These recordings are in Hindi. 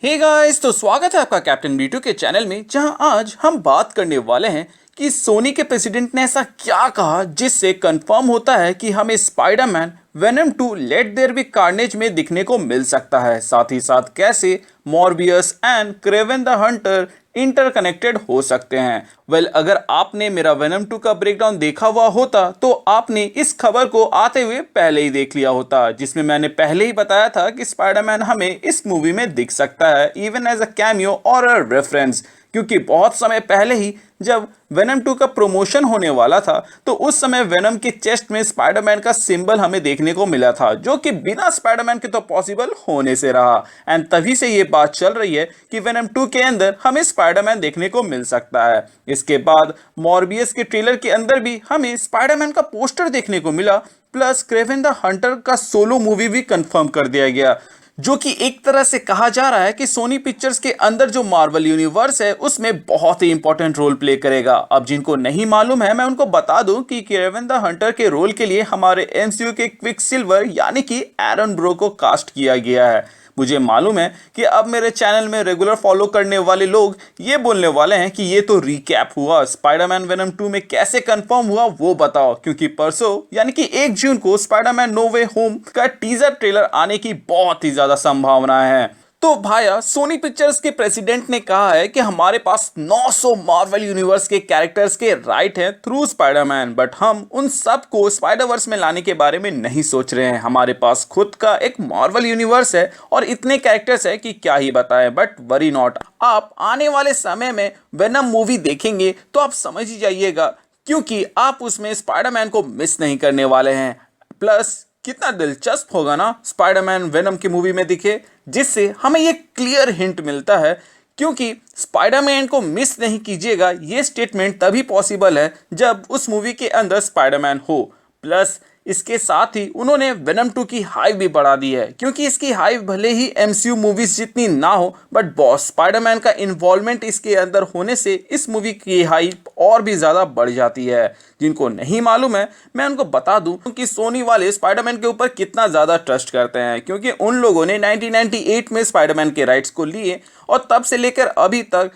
हे गाइस, तो स्वागत है आपका कैप्टन B2 के चैनल में, जहां आज हम बात करने वाले हैं कि सोनी के प्रेसिडेंट ने ऐसा क्या कहा जिससे कंफर्म होता है कि हमें Spiderman Venom 2 let there be carnage में दिखने को मिल सकता है। साथ ही साथ कैसे Morbius and Kraven the Hunter interconnected हो सकते हैं। अगर आपने मेरा वेनम 2 का ब्रेकडाउन देखा हुआ होता तो आपने इस खबर को आते हुए पहले ही देख लिया होता, जिसमें मैंने पहले ही बताया था कि स्पाइडरमैन हमें इस मूवी में दिख सकता है, इवन एज अ कैमियो और अ रेफरेंस। क्योंकि बहुत समय पहले ही जब वेनम 2 का प्रमोशन होने वाला था तो उस समय वेनम के चेस्ट में स्पाइडरमैन का सिंबल हमें देखने को मिला था, जो कि बिना स्पाइडरमैन के तो पॉसिबल होने से रहा। एंड तभी से ये बात चल रही है कि वेनम 2 के अंदर हमें स्पाइडरमैन देखने को मिल सकता है। इसके बाद मॉर्बियस के ट्रेलर के अंदर भी हमें स्पाइडरमैन का पोस्टर देखने को मिला, प्लस क्रेवन द हंटर का सोलो मूवी भी कंफर्म कर दिया गया, जो कि एक तरह से कहा जा रहा है कि सोनी पिक्चर्स के अंदर जो मार्वल यूनिवर्स है उसमें बहुत ही इंपॉर्टेंट रोल प्ले करेगा। अब जिनको नहीं मालूम है मैं उनको बता दूं कि क्रेवन द हंटर के रोल के लिए हमारे एमसीयू के क्विकसिल्वर यानी कि एरन ब्रो को कास्ट किया गया है। मुझे मालूम है कि अब मेरे चैनल में रेगुलर फॉलो करने वाले लोग ये बोलने वाले हैं कि ये तो रिकैप हुआ, स्पाइडरमैन वेनम 2 में कैसे कंफर्म हुआ वो बताओ, क्योंकि परसों यानी कि 1 जून को स्पाइडरमैन नो वे होम का टीजर ट्रेलर आने की बहुत ही ज्यादा संभावना है। तो भाया, सोनी पिक्चर्स के प्रेसिडेंट ने कहा है कि हमारे पास 900 मार्वल यूनिवर्स के कैरेक्टर्स के राइट हैं थ्रू स्पाइडरमैन, बट हम उन सब को स्पाइडरवर्स में लाने के बारे में नहीं सोच रहे हैं। हमारे पास खुद का एक मार्वल यूनिवर्स है और इतने कैरेक्टर्स है कि क्या ही बताएं। बट वरी नॉट, आप आने वाले समय में वेनम मूवी देखेंगे तो आप समझ ही जाइएगा, क्योंकि आप उसमें स्पाइडरमैन को मिस नहीं करने वाले हैं। प्लस कितना दिलचस्प होगा ना स्पाइडरमैन वेनम की मूवी में दिखे, जिससे हमें ये क्लियर हिंट मिलता है। क्योंकि स्पाइडरमैन को मिस नहीं कीजिएगा ये स्टेटमेंट तभी पॉसिबल है जब उस मूवी के अंदर स्पाइडरमैन हो। प्लस इसके साथ ही उन्होंने वेनम 2 की हाइप भी बढ़ा दी है, क्योंकि इसकी हाइप भले ही एमसीयू मूवीज जितनी ना हो, बट बॉस स्पाइडरमैन का इन्वॉल्वमेंट इसके अंदर होने से इस मूवी की हाइप और भी ज़्यादा बढ़ जाती है। जिनको नहीं मालूम है मैं उनको बता दूं कि सोनी वाले स्पाइडरमैन के ऊपर कितना ज़्यादा ट्रस्ट करते हैं, क्योंकि उन लोगों ने 1998 में स्पाइडरमैन के राइट्स को लिए और तब से लेकर अभी तक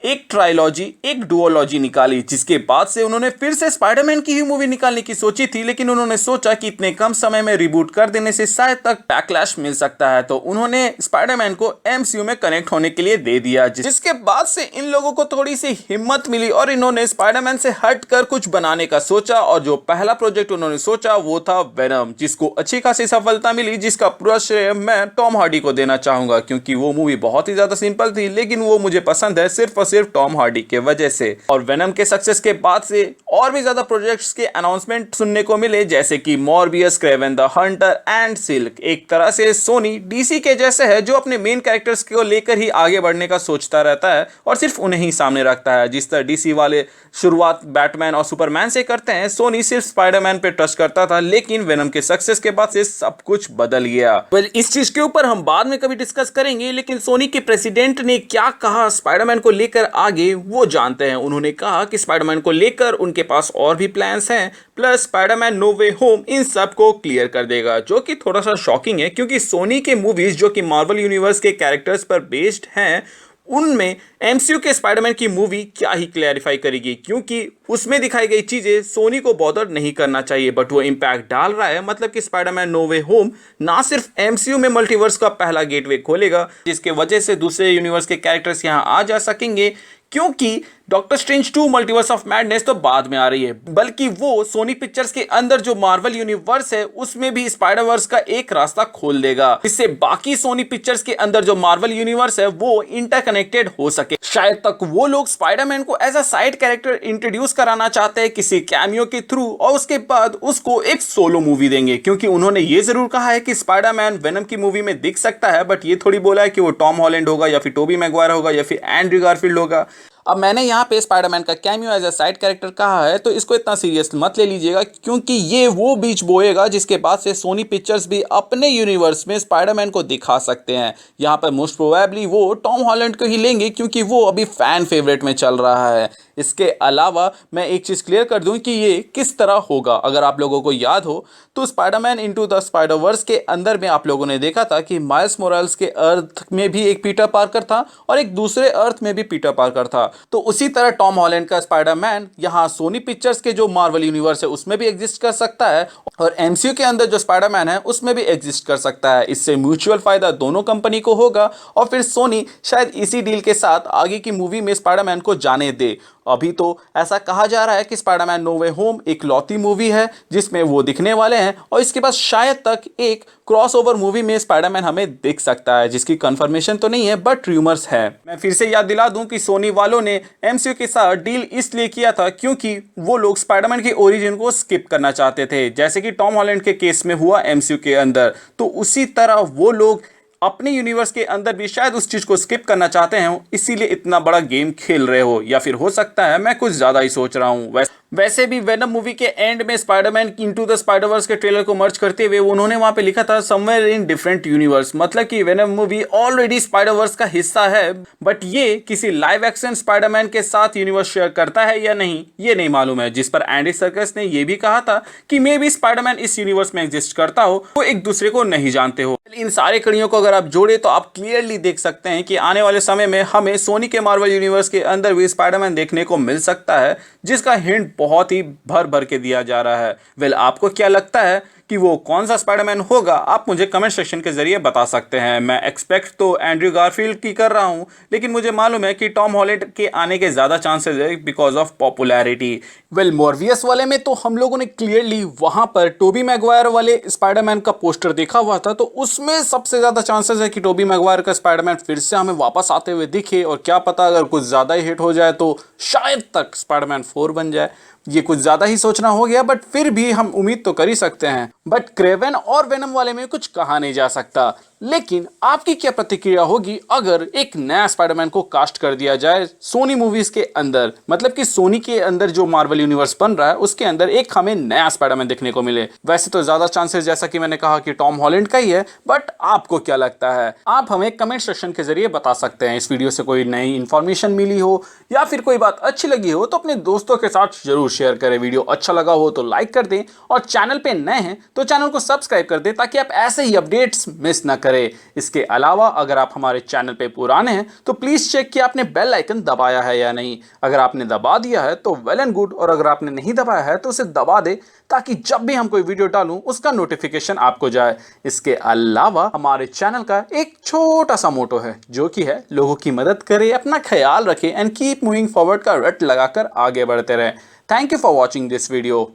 एक ट्रायलॉजी एक डुओलॉजी निकाली, जिसके बाद से उन्होंने फिर से स्पाइडरमैन की ही मूवी निकालने की सोची थी, लेकिन उन्होंने सोचा कि इतने कम समय में रिबूट कर देने से शायद तक बैकलैश मिल सकता है, तो उन्होंने स्पाइडरमैन को एमसीयू में कनेक्ट होने के लिए दे दिया, जिसके बाद से इन लोगों को थोड़ी सी हिम्मत मिली और इन्होंने स्पाइडरमैन से हट कर कुछ बनाने का सोचा। और जो पहला प्रोजेक्ट उन्होंने सोचा वो था वेनम, जिसको अच्छी खासी सफलता मिली, जिसका पूरा श्रेय मैं टॉम हार्डी को देना चाहूंगा, क्योंकि वो मूवी बहुत ही ज्यादा सिंपल थी लेकिन वो मुझे पसंद है सिर्फ सिर्फ टॉम हार्डी के वजह से। और वेनम के सक्सेस के बाद से और भी ज्यादा प्रोजेक्ट्स के अनाउंसमेंट सुनने को मिले, जैसे कि Morbius, Kraven the Hunter and silk. एक तरह से सोनी डीसी के जैसे है, जो अपने मेन कैरेक्टर्स को लेकर ही आगे बढ़ने का सोचता रहता है और सिर्फ उन्हें ही सामने रखता है। जिस तरह डीसी वाले शुरुआत बैटमैन और सुपरमैन से करते हैं, सोनी सिर्फ स्पाइडरमैन पे ट्रस्ट करता था, लेकिन वेनम के सक्सेस के बाद से सब कुछ बदल गया। इस चीज के ऊपर हम बाद में कभी डिस्कस करेंगे, लेकिन सोनी के प्रेसिडेंट ने क्या कहा स्पाइडरमैन को लेकर आगे वो जानते हैं। उन्होंने कहा कि स्पाइडरमैन को लेकर उनके पास और भी प्लान्स हैं, plus Spiderman no way home इन सब को क्लियर कर देगा, जो कि थोड़ा सा शॉकिंग है, क्योंकि सोनी के मूवीज जो कि मार्वल यूनिवर्स के कैरेक्टर्स पर बेस्ड हैं उनमें एमसीयू के स्पाइडरमैन की मूवी क्या ही क्लैरिफाई करेगी, क्योंकि उसमें दिखाई गई चीजें सोनी को बॉदर नहीं करना चाहिए, बट वो इंपैक्ट डाल रहा है। मतलब कि स्पाइडरमैन नो वे होम ना सिर्फ एमसीयू में मल्टीवर्स का पहला गेटवे खोलेगा, जिसके वजह से दूसरे यूनिवर्स के कैरेक्टर्स यहां आ जा सकेंगे, क्योंकि doctor strange 2 multiverse of madness तो बाद में आ रही है, बल्कि वो सोनी पिक्चर्स के अंदर जो मार्वल यूनिवर्स है उसमें भी स्पाइडरवर्स का एक रास्ता खोल देगा, जिससे बाकी सोनी पिक्चर्स के अंदर जो मार्वल यूनिवर्स है वो इंटरकनेक्टेड हो सके। शायद तक वो लोग स्पाइडरमैन को as a side character introduce कराना चाहते हैं किसी कैमियो के थ्रू, और उसके बाद उसको एक सोलो मूवी देंगे, क्योंकि उन्होंने ये जरूर कहा है कि स्पाइडरमैन वेनम की मूवी में दिख सकता है, बट ये थोड़ी बोला है कि वो टॉम हॉलैंड होगा या फिर टोबी मैगवायर होगा या फिर एंड्रयू गारफील्ड होगा। अब मैंने यहाँ पे स्पाइडरमैन का cameo as a side character कहा है, तो इसको इतना सीरियस मत ले लीजिएगा, क्योंकि ये वो बीज बोएगा जिसके बाद से सोनी पिक्चर्स भी अपने यूनिवर्स में स्पाइडरमैन को दिखा सकते हैं। यहाँ पर मोस्ट प्रोबेबली वो टॉम हॉलैंड को ही लेंगे, क्योंकि वो अभी फैन फेवरेट में चल रहा है। इसके अलावा मैं एक चीज़ क्लियर कर दूं कि ये किस तरह होगा। अगर आप लोगों को याद हो तो स्पाइडरमैन इनटू द स्पाइडरवर्स के अंदर में आप लोगों ने देखा था कि माइल्स मोरालेस के अर्थ में भी एक पीटर पार्कर था और एक दूसरे अर्थ में भी पीटर पार्कर था। तो उसी तरह टॉम हॉलैंड का स्पाइडरमैन यहाँ सोनी पिक्चर्स के जो मार्वल यूनिवर्स है उसमें भी एग्जिस्ट कर सकता है, और एमसीयू के अंदर जो स्पाइडरमैन है उसमें भी एग्जिस्ट कर सकता है। इससे म्यूचुअल फायदा दोनों कंपनी को होगा, और फिर सोनी शायद इसी डील के साथ आगे की मूवी में स्पाइडरमैन को जाने दे। अभी तो ऐसा कहा जा रहा है कि स्पाइडरमैन नो वे होम एक लौती मूवी है जिसमें वो दिखने वाले हैं, और इसके बाद शायद तक एक क्रॉसओवर मूवी में स्पाइडरमैन हमें दिख सकता है, जिसकी कंफर्मेशन तो नहीं है बट रूमर्स है। मैं फिर से याद दिला दूं कि सोनी वालों ने एमसीयू के साथ डील इसलिए किया था क्योंकि वो लोग स्पाइडरमैन की ओरिजिन को स्किप करना चाहते थे, जैसे कि टॉम हॉलैंड के केस में हुआ एमसीयू के अंदर। तो उसी तरह वो लोग अपने यूनिवर्स के अंदर भी शायद उस चीज को स्किप करना चाहते हैं, इसीलिए इतना बड़ा गेम खेल रहे हो, या फिर हो सकता है मैं कुछ ज्यादा ही सोच रहा हूं। वैसे भी वेनम मूवी के एंड में स्पाइडरमैन इनटू द स्पाइडरवर्स के ट्रेलर को मर्ज करते हुए उन्होंने वहां पे लिखा था समवेयर इन डिफरेंट यूनिवर्स, मतलब कि वेनम मूवी ऑलरेडी स्पाइडरवर्स का हिस्सा है, बट ये किसी लाइव एक्शन स्पाइडरमैन के साथ यूनिवर्स शेयर करता है या नहीं ये नहीं मालूम है। जिस पर एंडी सर्कस ने यह भी कहा था कि मे बी स्पाइडरमैन इस यूनिवर्स में एग्जिस्ट करता हो, वो एक दूसरे को नहीं जानते हो। इन सारे कड़ियों को अगर आप जोड़े तो आप क्लियरली देख सकते हैं कि आने वाले समय में हमें सोनी के मार्वल यूनिवर्स के अंदर भी स्पाइडरमैन देखने को मिल सकता है, जिसका हिंट बहुत ही भर भर के दिया जा रहा है। आपको क्या लगता है कि वो कौन सा स्पाइडरमैन होगा? आप मुझे कमेंट सेक्शन के जरिए बता सकते हैं। मैं एक्सपेक्ट तो एंड्रयू गारफील्ड की कर रहा हूं, लेकिन मुझे मालूम है कि टॉम हॉलैंड के आने के ज्यादा चांसेस है बिकॉज ऑफ पॉपुलैरिटी। मॉर्वियस वाले में तो हम लोगों ने क्लियरली वहां पर टोबी मैगवायर वाले स्पाइडरमैन का पोस्टर देखा हुआ था, तो उसमें सबसे ज्यादा चांसेस है कि टोबी मैगवायर का स्पाइडरमैन फिर से हमें वापस आते हुए दिखे, और क्या पता अगर कुछ ज्यादा ही हिट हो जाए तो शायद तक स्पाइडरमैन 4 बन जाए। ये कुछ ज्यादा ही सोचना हो गया, बट फिर भी हम उम्मीद तो कर ही सकते हैं। बट क्रेवन और वेनम वाले में कुछ कहा नहीं जा सकता। लेकिन आपकी क्या प्रतिक्रिया होगी अगर एक नया स्पाइडरमैन को कास्ट कर दिया जाए सोनी मूवीज के अंदर, मतलब कि सोनी के अंदर जो मार्वल यूनिवर्स बन रहा है उसके अंदर एक हमें नया स्पाइडरमैन देखने को मिले? वैसे तो ज्यादा चांसेस जैसा कि मैंने कहा कि टॉम हॉलैंड का ही है, बट आपको क्या लगता है? आप हमें कमेंट सेक्शन के जरिए बता सकते हैं। इस वीडियो से कोई नई इंफॉर्मेशन मिली हो या फिर कोई बात अच्छी लगी हो तो अपने दोस्तों के साथ जरूर शेयर करें। वीडियो अच्छा लगा हो तो लाइक कर दें, और चैनल पे नए हैं तो चैनल को सब्सक्राइब कर दें ताकि आप ऐसे ही अपडेट्स मिस ना करें। इसके अलावा अगर आप हमारे चैनल पे पुराने हैं तो प्लीज चेक कि आपने बेल आइकन दबाया है या नहीं। अगर आपने दबा दिया है तो वेल एंड गुड, और अगर आपने नहीं दबाया है तो उसे दबा दे ताकि जब भी हम कोई वीडियो डालूं उसका नोटिफिकेशन आपको जाए। इसके अलावा हमारे चैनल का एक छोटा सा मोटो है जो कि है लोगों की मदद करें, अपना ख्याल रखें एंड कीप मूविंग फॉरवर्ड का रट लगाकर आगे बढ़ते रहें। Thank you for watching this video.